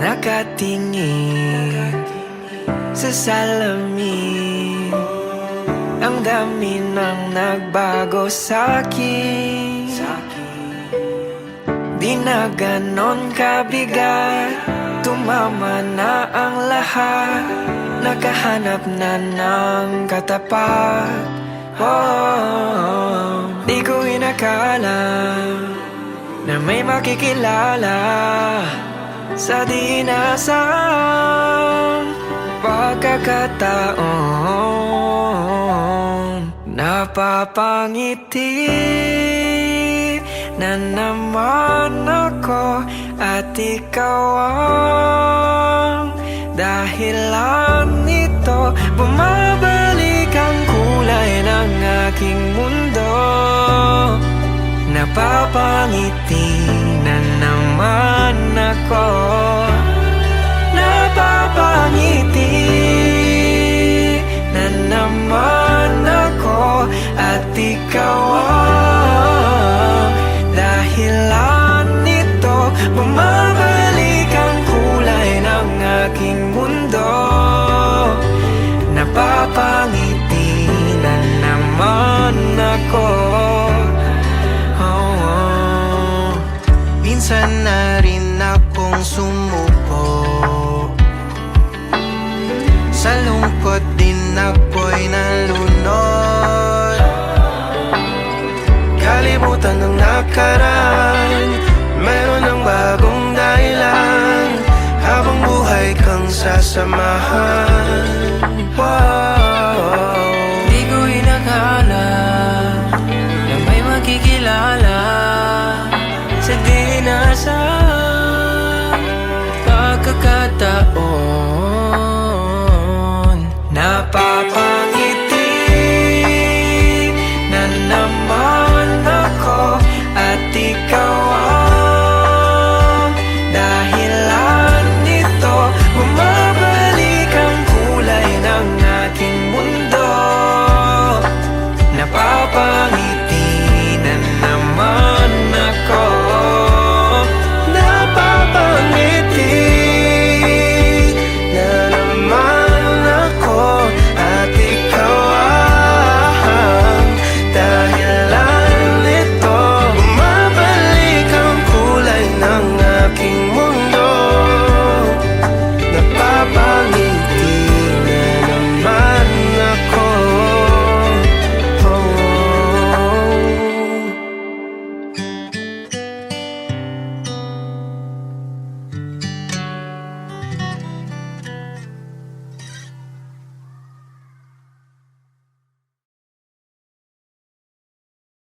nakatingin sa salamin. Ang dami nang nagbago sa'kin. Di na ganon kabigat, tumama na ang lahat. Nakahanap na ng katapat. Di ko inakala na may makikilala sa di inaasahang pagkakataon. Napapangiti na naman ako at ikaw ang dahilan nito. Bumabalik ang kulay ng aking mundo. Napapangiti na naman ako. Napapangiti na naman ako at ikaw ang dahilan nito. Bumabalik ang kulay ng aking mundo. Napapangiti na naman ako. Minsan na rin akong sumuko, sa lungkot din ako'y nalunod. Kalimutan ng nakaraan, meron ng bagong dahilan. Habang buhay kang sasamahan